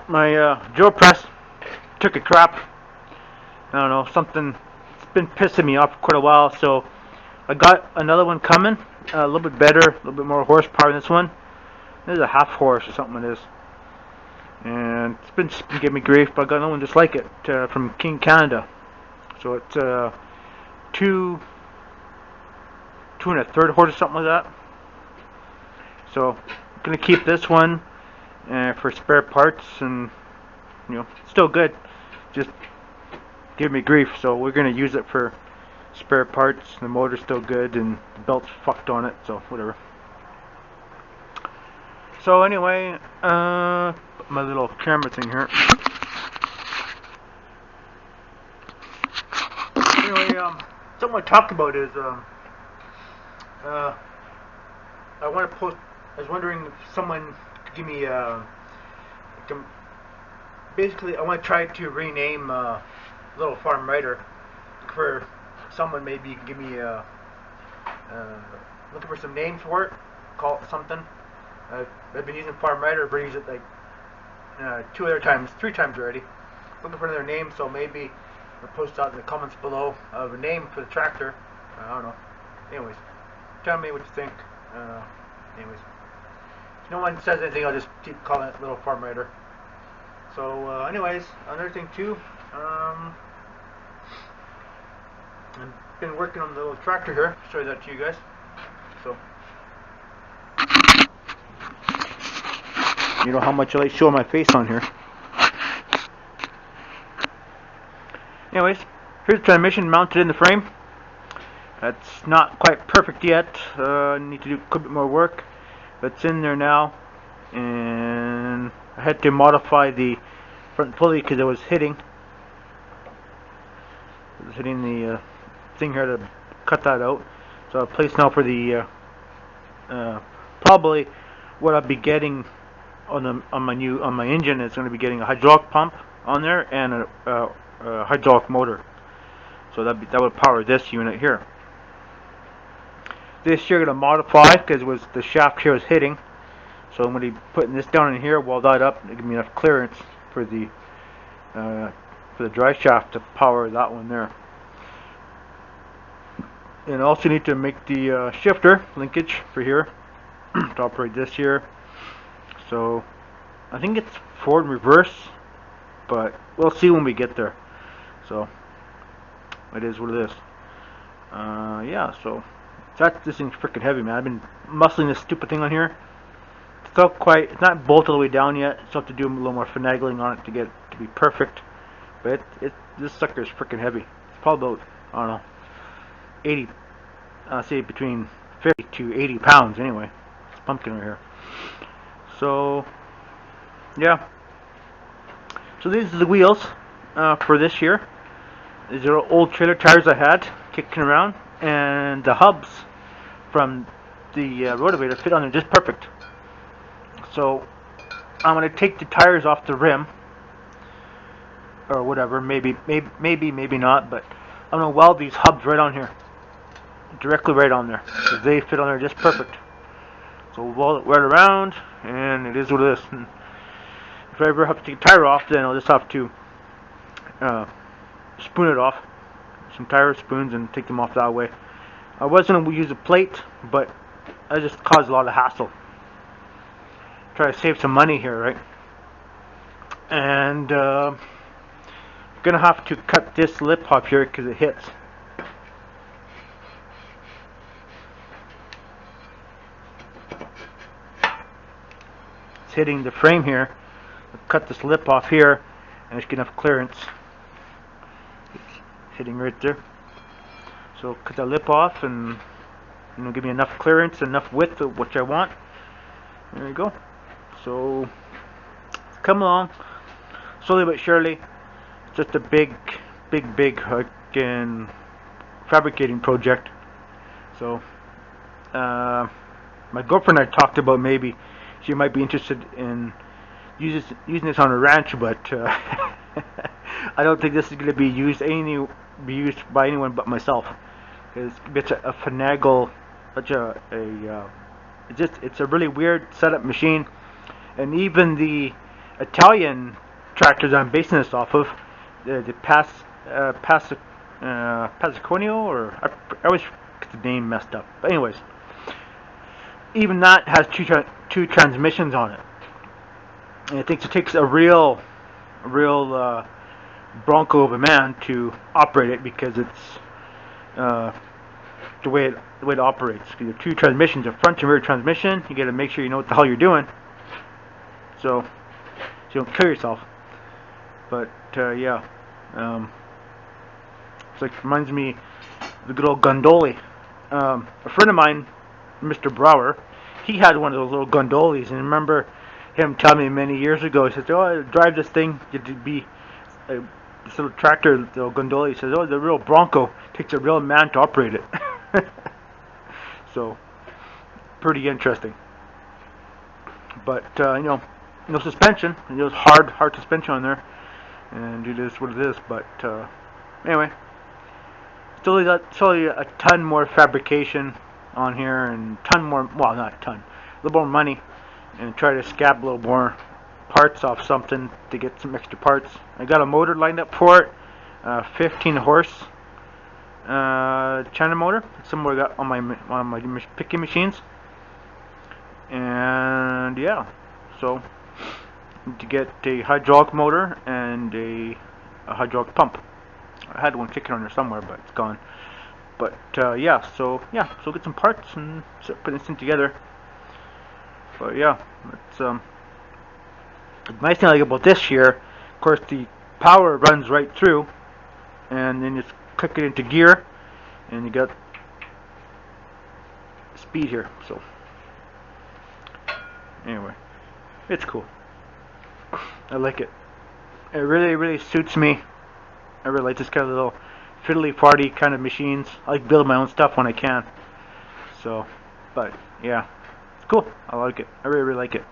My drill press took a crap. I don't know, something. It's been pissing me off for quite a while, so I got another one coming. A little bit better, a little bit more horsepower than this one. This is a half horse or something it is. And it's been giving me grief, but I got another one just like it from King Canada. So it's two and a third horse or something like that. So I'm gonna keep this one for spare parts, and still good. Just give me grief, so we're gonna use it for spare parts. The motor's still good, and the belt's fucked on it, so whatever. So anyway, my little camera thing here. Anyway, something I talked about is I want to post. I was wondering if someone could give me basically I want to try to rename Little Farm Writer for someone. Maybe you can give me looking for some names for it. Call it something. I've been using Farm Writer, but I use it like three times already. Looking for another name, so maybe I'll post out in the comments below of a name for the tractor. I don't know. Anyways, tell me what you think. Anyways, if no one says anything, I'll just keep calling it Little Farm Writer. So, anyways, another thing too. I've been working on the little tractor here. I'll show you that to you guys. So, you know how much I like showing my face on here. Anyways, here's the transmission mounted in the frame. That's not quite perfect yet. Need to do a bit more work. But it's in there now, and I had to modify the front pulley because it was hitting. It was hitting the thing here to cut that out. So I'll place now for the probably what I'll be getting on my engine is going to be getting a hydraulic pump on there and a hydraulic motor. So that would power this unit here. This here I'm going to modify because the shaft here was hitting. So I'm going to be putting this down in here, weld that up, to give me enough clearance for the dry shaft to power that one there. And I also need to make the shifter linkage for here to operate this here. So I think it's forward and reverse, but we'll see when we get there. So it is what it is. Yeah, so this thing's freaking heavy, man. I've been muscling this stupid thing on here. It's not bolted all the way down yet. Still have to do a little more finagling on it to get it to be perfect. But this sucker is freaking heavy. It's probably about, I don't know, 80, I'll say between 50 to 80 pounds anyway. This pumpkin right here. So, yeah. So these are the wheels for this year. These are old trailer tires I had kicking around, and the hubs from the rotavator fit on there just perfect. So I'm gonna take the tires off the rim, or whatever. Maybe not. But I'm gonna weld these hubs right on here, directly right on there, because they fit on there just perfect. So we'll weld it right around, and it is what it is. And if I ever have to take a tire off, then I'll just have to spoon it off, some tire spoons, and take them off that way. I was gonna use a plate, but that just caused a lot of hassle. Try to save some money here, right? And gonna have to cut this lip off here because it hits. It's hitting the frame here. I'll cut this lip off here, and it's enough clearance. It's hitting right there. So cut the lip off, and give me enough clearance, enough width of what I want. There you go. So come along, slowly but surely. It's just a big fabricating project. So my girlfriend and I talked about maybe she might be interested in using this on a ranch, but I don't think this is going to be used by anyone but myself. It's a finagle, it's a really weird setup machine. And even the Italian tractors I'm basing this off of, the Passaconio, or I always get the name messed up. But anyways, even that has two transmissions on it, and I think it takes a real bronco of a man to operate it, because it's the way it operates. You have two transmissions, a front and rear transmission. You got to make sure you know what the hell you're doing, so you don't kill yourself. But yeah, it's like, reminds me of the good old Gondoli. A friend of mine, Mr. Brower, he had one of those little gondolas, and I remember him telling me many years ago. He says, "Oh, I drive this thing. It'd be this little tractor, the little gondola." He says, "Oh, the real Bronco takes a real man to operate it." So, pretty interesting. But no suspension. And it was hard suspension on there, and it is what it is. But anyway, still a ton more fabrication on here, and ton more. Well, not a ton, a little more money, and try to scab a little more parts off something to get some extra parts. I got a motor lined up for it, 15 horse China motor. Somewhere I got on my picking machines, and yeah, so to get a hydraulic motor and a hydraulic pump. I had one kicking on there somewhere, but it's gone. But yeah, so get some parts and put this thing together. But yeah, it's the nice thing I like about this here, of course, the power runs right through, and then just click it into gear, and you got speed here. So anyway, it's cool. I like it. It really suits me. I really like this kind of little fiddly farty kind of machines. I like building my own stuff when I can. So, but yeah, it's cool. I like it. I really like it.